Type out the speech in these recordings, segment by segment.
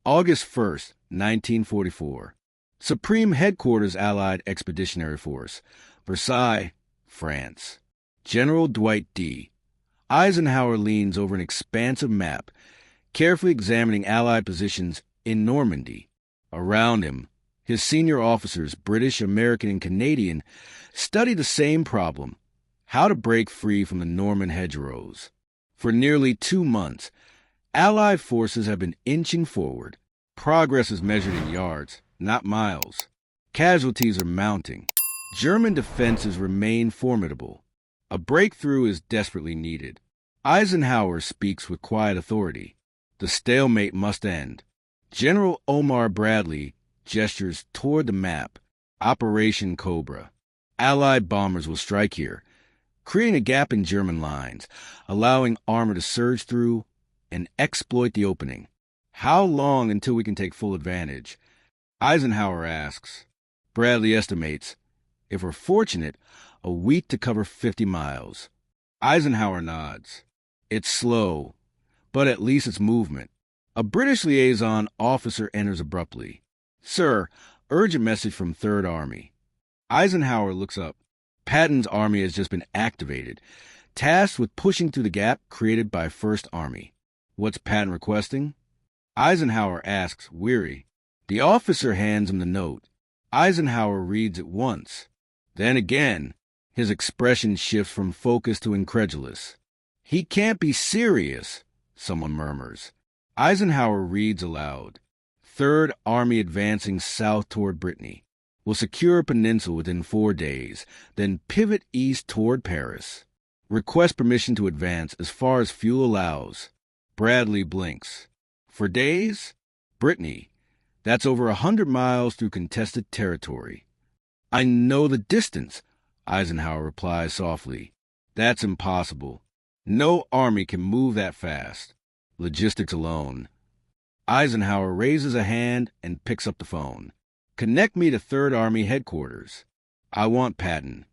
August 1st, 1944. Supreme Headquarters Allied Expeditionary Force, Versailles, France. General Dwight D. Eisenhower leans over an expansive map, carefully examining Allied positions in Normandy. Around him, his senior officers, British, American, and Canadian, study the same problem: how to break free from the Norman hedgerows. For nearly 2 months, Allied forces have been inching forward. Progress is measured in yards, not miles. Casualties are mounting. German defenses remain formidable. A breakthrough is desperately needed. Eisenhower speaks with quiet authority. The stalemate must end. General Omar Bradley gestures toward the map. Operation Cobra. Allied bombers will strike here, creating a gap in German lines, allowing armor to surge through and exploit the opening. How long until we can take full advantage? Eisenhower asks. Bradley estimates, if we're fortunate, a week to cover 50 miles. Eisenhower nods. It's slow, but at least it's movement. A British liaison officer enters abruptly. Sir, urgent message from Third Army. Eisenhower looks up. Patton's army has just been activated, tasked with pushing through the gap created by First Army. What's Patton requesting? Eisenhower asks, weary. The officer hands him the note. Eisenhower reads it once. Then again, his expression shifts from focused to incredulous. He can't be serious, someone murmurs. Eisenhower reads aloud. Third Army advancing south toward Brittany. Will secure a peninsula within 4 days, then pivot east toward Paris. Request permission to advance as far as fuel allows. Bradley blinks. For days? Brittany. That's over 100 miles through contested territory. I know the distance, Eisenhower replies softly. That's impossible. No army can move that fast. Logistics alone. Eisenhower raises a hand and picks up the phone. Connect me to Third Army headquarters. I want Patton.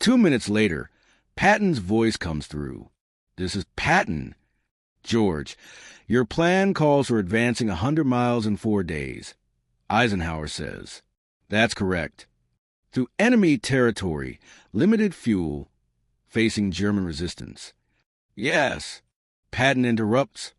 2 minutes later, Patton's voice comes through. This is Patton. George, your plan calls for advancing 100 miles in 4 days. Eisenhower says. That's correct. Through enemy territory, limited fuel, facing German resistance. Yes. Patton interrupts.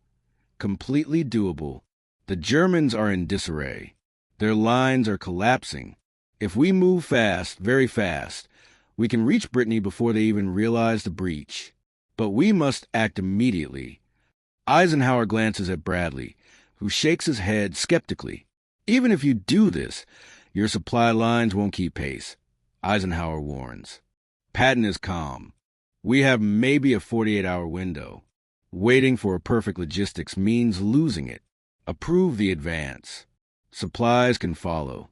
Completely doable. The Germans are in disarray. Their lines are collapsing. If we move fast, very fast, we can reach Brittany before they even realize the breach. But we must act immediately. Eisenhower glances at Bradley, who shakes his head skeptically. Even if you do this, your supply lines won't keep pace, Eisenhower warns. Patton is calm. We have maybe a 48-hour window. Waiting for a perfect logistics means losing it. Approve the advance. Supplies can follow.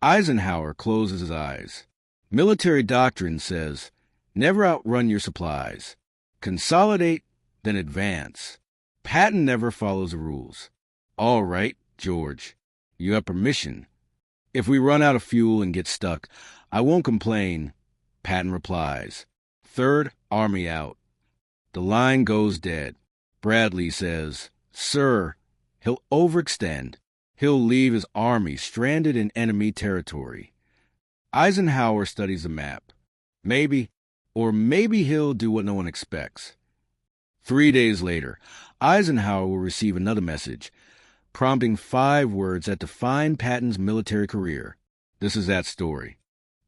Eisenhower closes his eyes. Military doctrine says, never outrun your supplies. Consolidate, then advance. Patton never follows the rules. All right, George. You have permission. If we run out of fuel and get stuck, I won't complain, Patton replies. Third Army out. The line goes dead. Bradley says, Sir, he'll overextend. He'll leave his army stranded in enemy territory. Eisenhower studies the map. Maybe he'll do what no one expects. 3 days later, Eisenhower will receive another message, prompting 5 words that define Patton's military career. This is that story.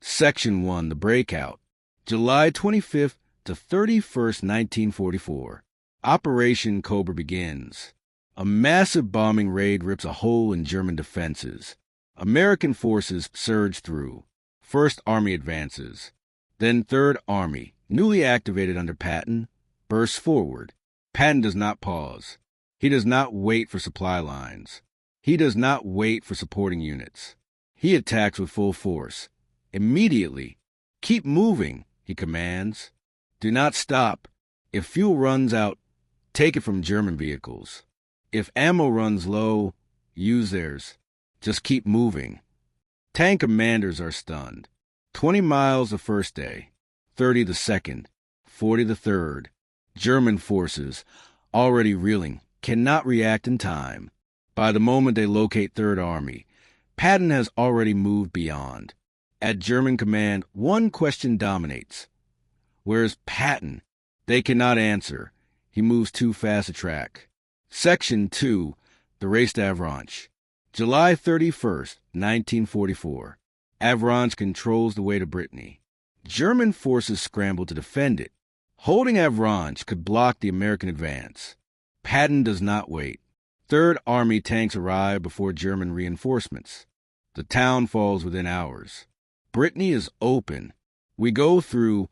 Section 1, The Breakout. July 25th to 31st, 1944. Operation Cobra begins. A massive bombing raid rips a hole in German defenses. American forces surge through. First Army advances. Then Third Army, newly activated under Patton, bursts forward. Patton does not pause. He does not wait for supply lines. He does not wait for supporting units. He attacks with full force. Immediately. Keep moving, he commands. Do not stop. If fuel runs out, take it from German vehicles. If ammo runs low, use theirs. Just keep moving. Tank commanders are stunned. 20 miles the first day, 30 the second, 40 the third. German forces, already reeling, cannot react in time. By the moment they locate Third Army, Patton has already moved beyond. At German command, one question dominates. Where's Patton? They cannot answer. He moves too fast to track. Section 2, the race to Avranches. July 31st, 1944. Avranches controls the way to Brittany. German forces scramble to defend it. Holding Avranches could block the American advance. Patton does not wait. Third Army tanks arrive before German reinforcements. The town falls within hours. Brittany is open. We go through.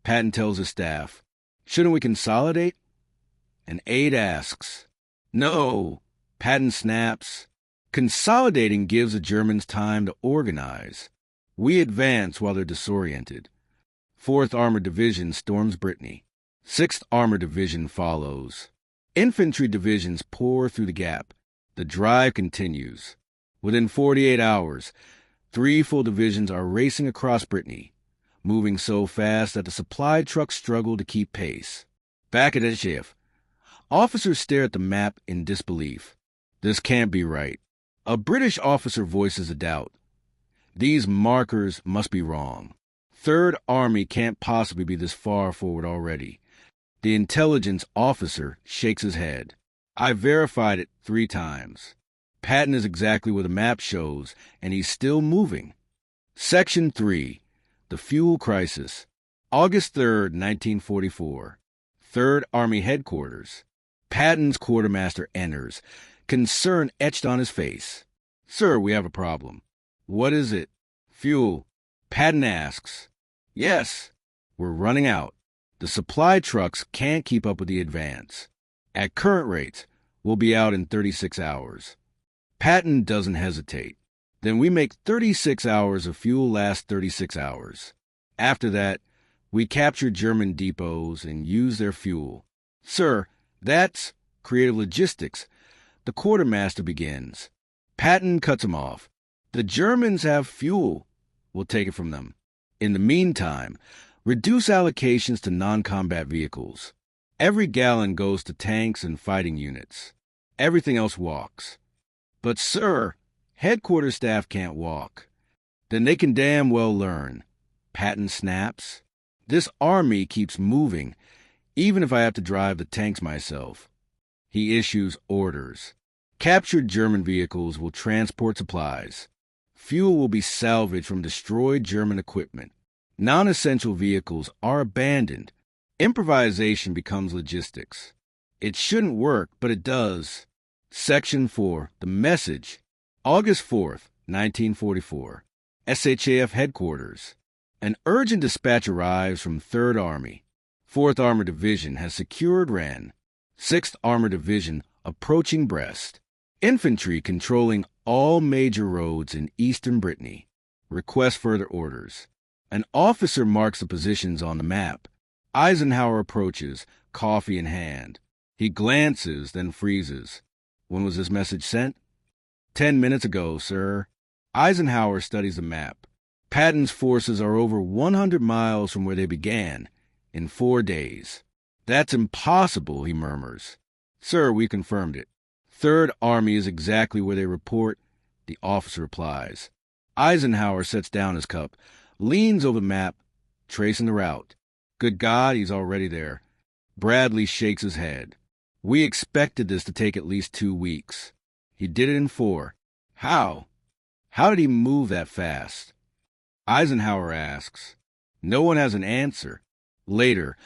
Patton tells his staff, "Shouldn't we consolidate?" An aide asks. "No." Patton snaps. Consolidating gives the Germans time to organize. We advance while they're disoriented. 4th Armored Division storms Brittany. 6th Armored Division follows. Infantry divisions pour through the gap. The drive continues. Within 48 hours, 3 full divisions are racing across Brittany, moving so fast that the supply trucks struggle to keep pace. Back at Eisenhower, officers stare at the map in disbelief. This can't be right. A British officer voices a doubt. These markers must be wrong. Third Army can't possibly be this far forward already. The intelligence officer shakes his head. I verified it 3 times. Patton is exactly where the map shows, and he's still moving. Section 3, the fuel crisis. August 3rd, 1944. Third Army Headquarters. Patton's quartermaster enters, concern etched on his face. "Sir, we have a problem." "What is it?" "Fuel." Patton asks. "Yes, we're running out. The supply trucks can't keep up with the advance. At current rates, we'll be out in 36 hours. Patton doesn't hesitate. Then we make 36 hours of fuel last 36 hours. After that, we capture German depots and use their fuel. "Sir, that's creative logistics." The quartermaster begins. Patton cuts him off. "The Germans have fuel. We'll take it from them. In the meantime, reduce allocations to non-combat vehicles. Every gallon goes to tanks and fighting units. Everything else walks." "But, sir, headquarters staff can't walk." "Then they can damn well learn." Patton snaps. "This army keeps moving, even if I have to drive the tanks myself." He issues orders. Captured German vehicles will transport supplies. Fuel will be salvaged from destroyed German equipment. Non-essential vehicles are abandoned. Improvisation becomes logistics. It shouldn't work, but it does. Section 4, the message. August 4th, 1944. SHAF Headquarters. An urgent dispatch arrives from 3rd Army. 4th Armored Division has secured Rennes. 6th Armored Division approaching Brest. Infantry controlling all major roads in eastern Brittany. Request further orders. An officer marks the positions on the map. Eisenhower approaches, coffee in hand. He glances, then freezes. "When was this message sent?" 10 minutes ago, sir." Eisenhower studies the map. Patton's forces are over 100 miles from where they began, in 4 days. "That's impossible," he murmurs. "Sir, we confirmed it. Third Army is exactly where they report," the officer replies. Eisenhower sets down his cup, leans over the map, tracing the route. Good God, he's already there. Bradley shakes his head. "We expected this to take at least 2 weeks. He did it in 4. How? How did he move that fast?" Eisenhower asks. No one has an answer. Later,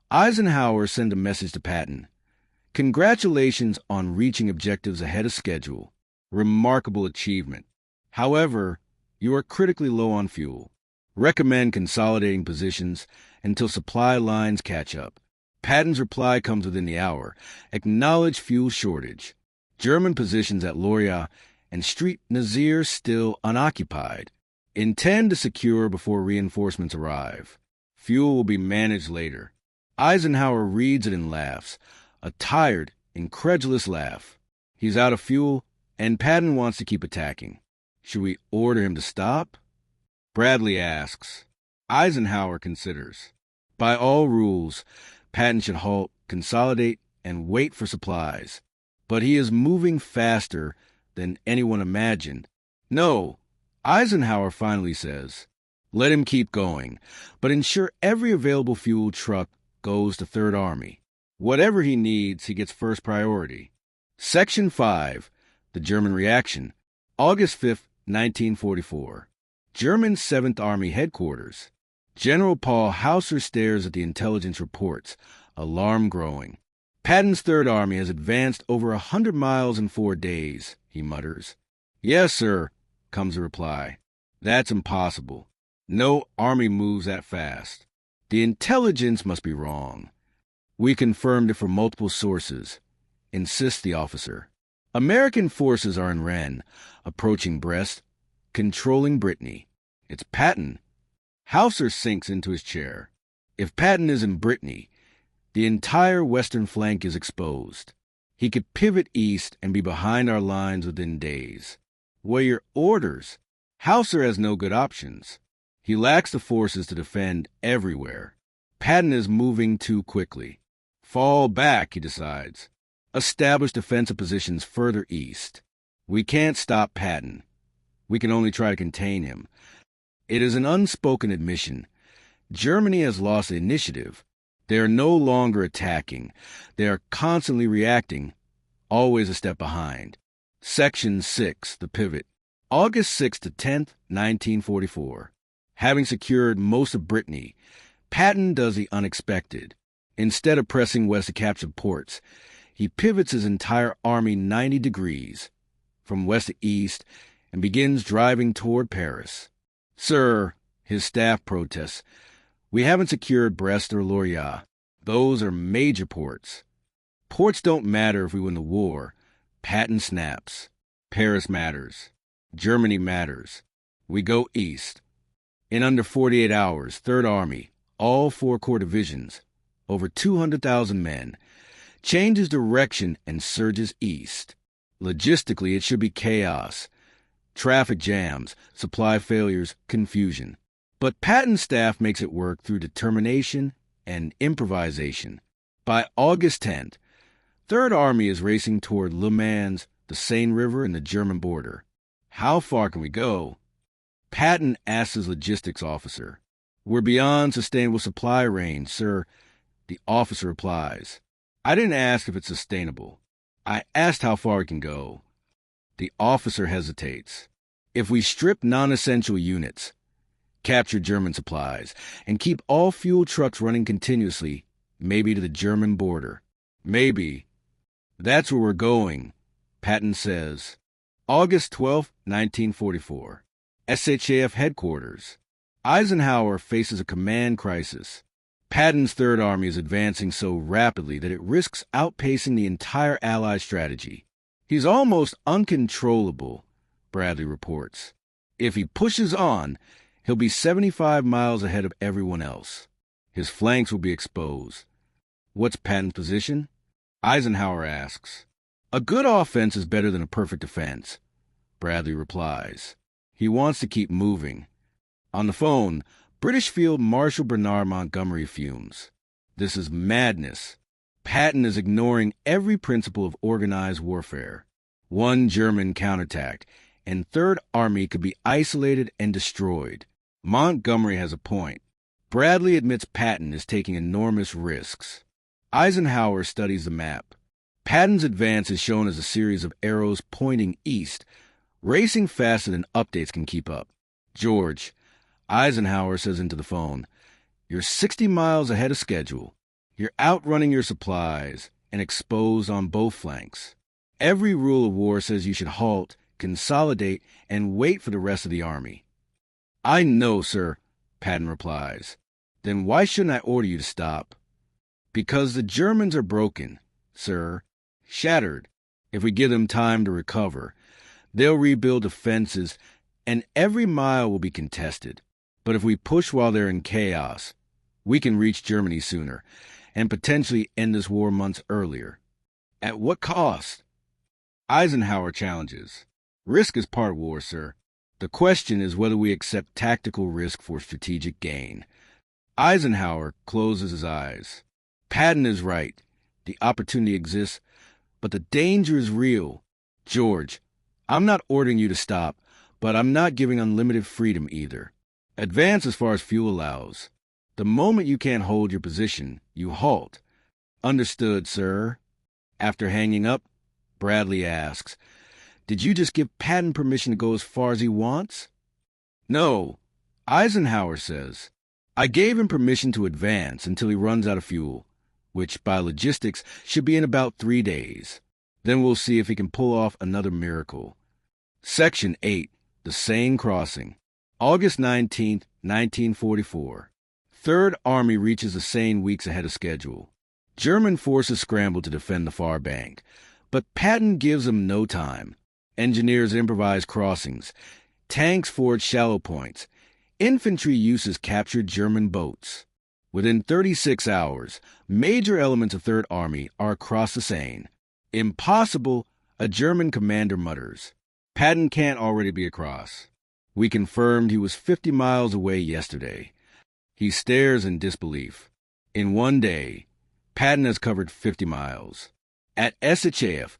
Eisenhower sends a message to Patton. "Congratulations on reaching objectives ahead of schedule. Remarkable achievement. However, you are critically low on fuel. Recommend consolidating positions until supply lines catch up." Patton's reply comes within the hour. Acknowledge fuel shortage. German positions at Loria and Street Nazir still unoccupied. Intend to secure before reinforcements arrive. Fuel will be managed later. Eisenhower reads it and laughs. A tired, incredulous laugh. He's out of fuel, and Patton wants to keep attacking. Should we order him to stop? Bradley asks. Eisenhower considers. By all rules, Patton should halt, consolidate, and wait for supplies. But he is moving faster than anyone imagined. No, Eisenhower finally says, let him keep going, but ensure every available fuel truck goes to Third Army. Whatever he needs, he gets first priority. Section 5, the German reaction, August 5, 1944. German 7th Army Headquarters. General Paul Hauser stares at the intelligence reports, alarm growing. Patton's Third Army has advanced over 100 miles in 4 days, he mutters. Yes, sir, comes the reply. That's impossible. No army moves that fast. The intelligence must be wrong. We confirmed it from multiple sources, insists the officer. American forces are in Rennes, approaching Brest, controlling Brittany. It's Patton. Hauser sinks into his chair. If Patton is in Brittany, the entire western flank is exposed. He could pivot east and be behind our lines within days. What are your orders? Hauser has no good options. He lacks the forces to defend everywhere. Patton is moving too quickly. Fall back, he decides. Establish defensive positions further east. We can't stop Patton. We can only try to contain him. It is an unspoken admission. Germany has lost the initiative. They are no longer attacking. They are constantly reacting, always a step behind. Section 6, the pivot. August 6 to 10th, 1944. Having secured most of Brittany, Patton does the unexpected. Instead of pressing west to capture ports, he pivots his entire army 90 degrees, from west to east, and begins driving toward Paris. Sir, his staff protests, we haven't secured Brest or Lorient. Those are major ports. Ports don't matter if we win the war. Patton snaps. Paris matters. Germany matters. We go east. In under 48 hours, Third Army, all 4 corps divisions, over 200,000 men, changes direction and surges east. Logistically, it should be chaos. Traffic jams, supply failures, confusion. But Patton's staff makes it work through determination and improvisation. By August 10th, Third Army is racing toward Le Mans, the Seine River, and the German border. How far can we go? Patton asks his logistics officer. We're beyond sustainable supply range, sir. The officer replies. I didn't ask if it's sustainable. I asked how far we can go. The officer hesitates. If we strip non-essential units, capture German supplies, and keep all fuel trucks running continuously, maybe to the German border. Maybe. That's where we're going, Patton says. August 12, 1944. SHAF headquarters. Eisenhower faces a command crisis. Patton's Third Army is advancing so rapidly that it risks outpacing the entire Allied strategy. He's almost uncontrollable, Bradley reports. If he pushes on, he'll be 75 miles ahead of everyone else. His flanks will be exposed. What's Patton's position? Eisenhower asks. A good offense is better than a perfect defense, Bradley replies. He wants to keep moving. On the phone, British Field Marshal Bernard Montgomery fumes. This is madness. Patton is ignoring every principle of organized warfare. One German counterattack, and Third Army could be isolated and destroyed. Montgomery has a point. Bradley admits Patton is taking enormous risks. Eisenhower studies the map. Patton's advance is shown as a series of arrows pointing east, racing faster than updates can keep up. George, Eisenhower says into the phone, you're 60 miles ahead of schedule. You're outrunning your supplies and exposed on both flanks. Every rule of war says you should halt, consolidate, and wait for the rest of the army. I know, sir, Patton replies. Then why shouldn't I order you to stop? Because the Germans are broken, sir, shattered. If we give them time to recover, they'll rebuild defenses, and every mile will be contested. But if we push while they're in chaos, we can reach Germany sooner and potentially end this war months earlier. At what cost? Eisenhower challenges. Risk is part of war, sir. The question is whether we accept tactical risk for strategic gain. Eisenhower closes his eyes. Patton is right. The opportunity exists, but the danger is real. George, I'm not ordering you to stop, but I'm not giving unlimited freedom either. Advance as far as fuel allows. The moment you can't hold your position, you halt. Understood, sir. After hanging up, Bradley asks, "Did you just give Patton permission to go as far as he wants?" "No," Eisenhower says. "I gave him permission to advance until he runs out of fuel, which by logistics should be in about 3 days. Then we'll see if he can pull off another miracle." Section 8, the Seine Crossing. August 19, 1944. Third Army reaches the Seine weeks ahead of schedule. German forces scramble to defend the far bank, but Patton gives them no time. Engineers improvise crossings. Tanks forge shallow points. Infantry uses captured German boats. Within 36 hours, major elements of Third Army are across the Seine. "Impossible," a German commander mutters. Patton can't already be across. We confirmed he was 50 miles away yesterday. He stares in disbelief. In 1 day, Patton has covered 50 miles. At SHAF,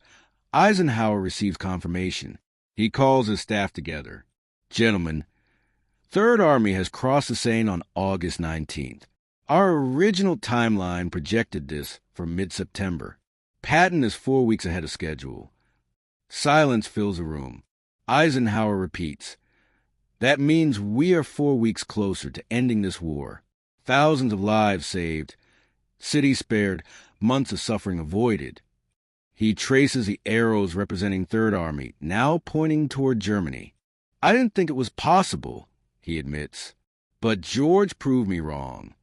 Eisenhower receives confirmation. He calls his staff together. "Gentlemen, Third Army has crossed the Seine on August 19th. Our original timeline projected this for mid-September. Patton is 4 weeks ahead of schedule." Silence fills the room. Eisenhower repeats, "That means we are 4 weeks closer to ending this war. Thousands of lives saved, cities spared, months of suffering avoided." He traces the arrows representing Third Army, now pointing toward Germany. "I didn't think it was possible," he admits, "but George proved me wrong."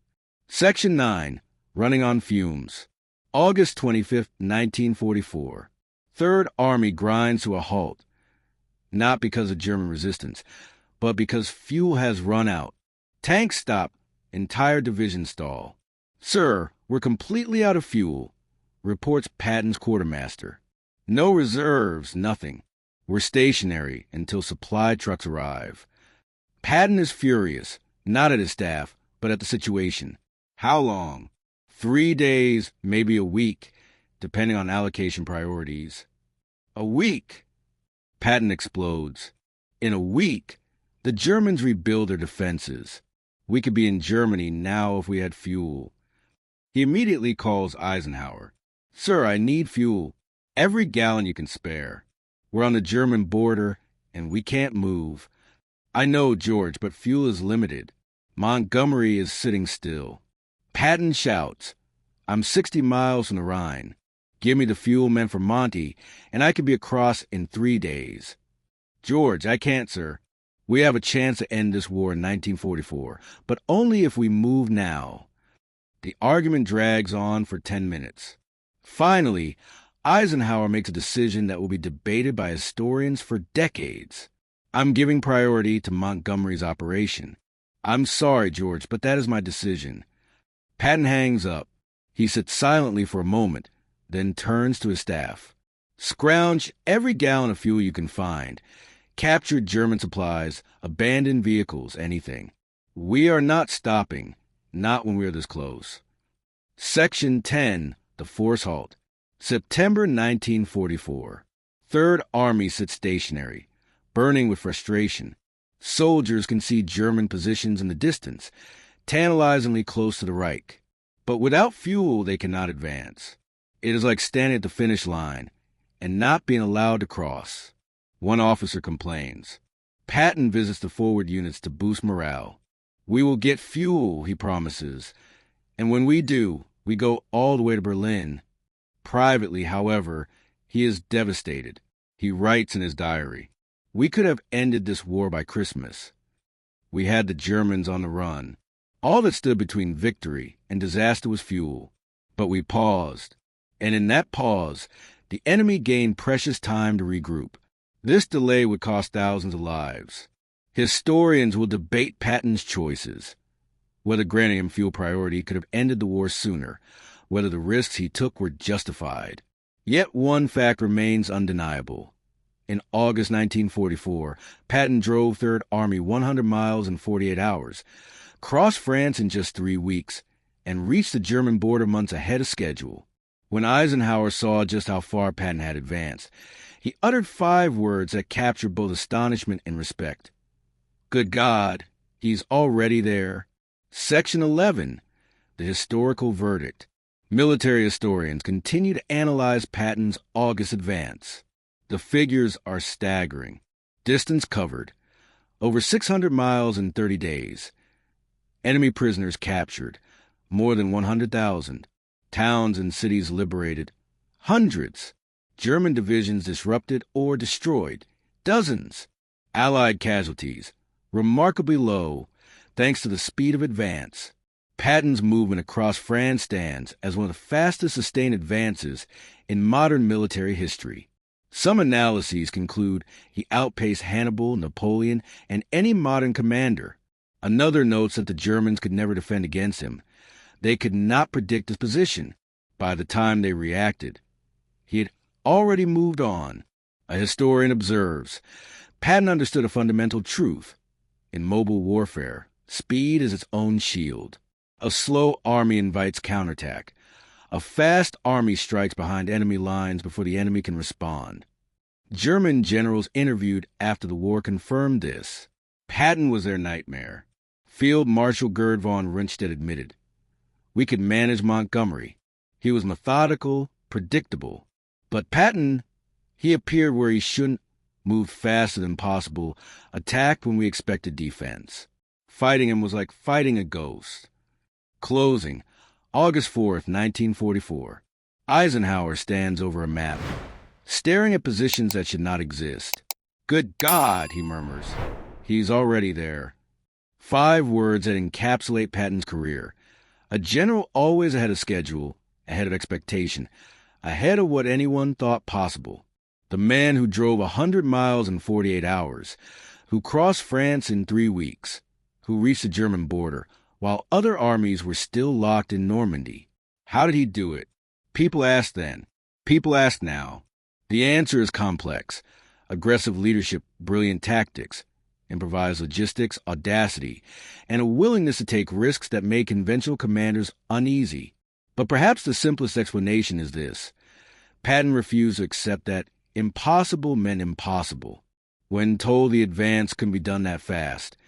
Section 9, Running on Fumes. August 25, 1944. Third Army grinds to a halt, not because of German resistance, but because fuel has run out. Tanks stop, entire divisions stall. "Sir, we're completely out of fuel," reports Patton's quartermaster. "No reserves, nothing. We're stationary until supply trucks arrive." Patton is furious, not at his staff, but at the situation. How long? 3 days, maybe a week, depending on allocation priorities. A week? Patton explodes. In a week, the Germans rebuild their defenses. We could be in Germany now if we had fuel. He immediately calls Eisenhower. "Sir, I need fuel. Every gallon you can spare. We're on the German border, and we can't move." "I know, George, but fuel is limited. Montgomery is sitting still." Patton shouts, "I'm 60 miles from the Rhine. Give me the fuel meant for Monty, and I could be across in 3 days." "George, I can't, sir. We have a chance to end this war in 1944, but only if we move now." The argument drags on for 10 minutes. Finally, Eisenhower makes a decision that will be debated by historians for decades. "I'm giving priority to Montgomery's operation. I'm sorry, George, but that is my decision." Patton hangs up. He sits silently for a moment, then turns to his staff. "Scrounge every gallon of fuel you can find. Captured German supplies, abandoned vehicles, anything. We are not stopping, not when we are this close." Section 10, the Force Halt. September 1944. Third Army sits stationary, burning with frustration. Soldiers can see German positions in the distance, tantalizingly close to the Reich. But without fuel, they cannot advance. It is like standing at the finish line and not being allowed to cross. One officer complains. Patton visits the forward units to boost morale. "We will get fuel," he promises, "and when we do, we go all the way to Berlin." Privately, however, he is devastated. He writes in his diary, "We could have ended this war by Christmas. We had the Germans on the run. All that stood between victory and disaster was fuel. But we paused, and in that pause, the enemy gained precious time to regroup. This delay would cost thousands of lives. Historians will debate Patton's choices, whether granting him fuel priority could have ended the war sooner, whether the risks he took were justified. Yet one fact remains undeniable. In August 1944, Patton drove Third Army 100 miles in 48 hours, crossed France in just 3 weeks, and reached the German border months ahead of schedule. When Eisenhower saw just how far Patton had advanced, He uttered 5 words that captured both astonishment and respect. Good God, he's already there. Section 11, the historical verdict. Military historians continue to analyze Patton's August advance. The figures are staggering. Distance covered, over 600 miles in 30 days. Enemy prisoners captured, more than 100,000. Towns and cities liberated, hundreds. German divisions disrupted or destroyed, dozens. Allied casualties, remarkably low, thanks to the speed of advance. Patton's movement across France stands as one of the fastest sustained advances in modern military history. Some analyses conclude he outpaced Hannibal, Napoleon, and any modern commander. Another notes that the Germans could never defend against him. They could not predict his position. By the time they reacted, he had already moved on. A historian observes, Patton understood a fundamental truth. In mobile warfare, speed is its own shield. A slow army invites counterattack. A fast army strikes behind enemy lines before the enemy can respond. German generals interviewed after the war confirmed this. Patton was their nightmare. Field Marshal Gerd von Rundstedt admitted, "We could manage Montgomery. He was methodical, predictable. But Patton, he appeared where he shouldn't, moved faster than possible, attacked when we expected defense. Fighting him was like fighting a ghost." Closing, August 4th, 1944. Eisenhower stands over a map, staring at positions that should not exist. Good God, he murmurs. He's already there. 5 words that encapsulate Patton's career. A general always ahead of schedule, ahead of expectation, ahead of what anyone thought possible. The man who drove 100 miles in 48 hours, who crossed France in 3 weeks, who reached the German border, while other armies were still locked in Normandy. How did he do it? People asked then. People ask now. The answer is complex. Aggressive leadership, brilliant tactics, improvised logistics, audacity, and a willingness to take risks that made conventional commanders uneasy. But perhaps the simplest explanation is this. Patton refused to accept that impossible meant impossible. When told the advance couldn't be done that fast,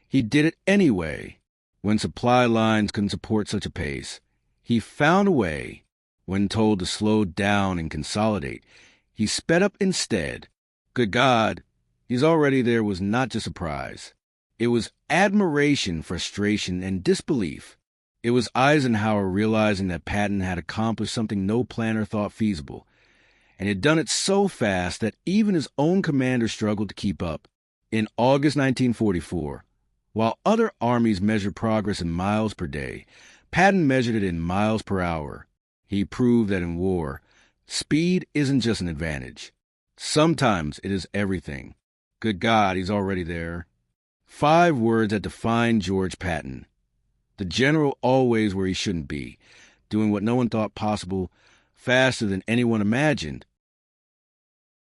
he did it anyway. When supply lines couldn't support such a pace, he found a way. When told to slow down and consolidate, he sped up instead. Good God, he's already there was not just surprise. It was admiration, frustration, and disbelief. It was Eisenhower realizing that Patton had accomplished something no planner thought feasible, and had done it so fast that even his own commander struggled to keep up. In August 1944, while other armies measured progress in miles per day, Patton measured it in miles per hour. He proved that in war, speed isn't just an advantage. Sometimes it is everything. Good God, he's already there. 5 words that define George Patton. The general always where he shouldn't be, doing what no one thought possible, faster than anyone imagined,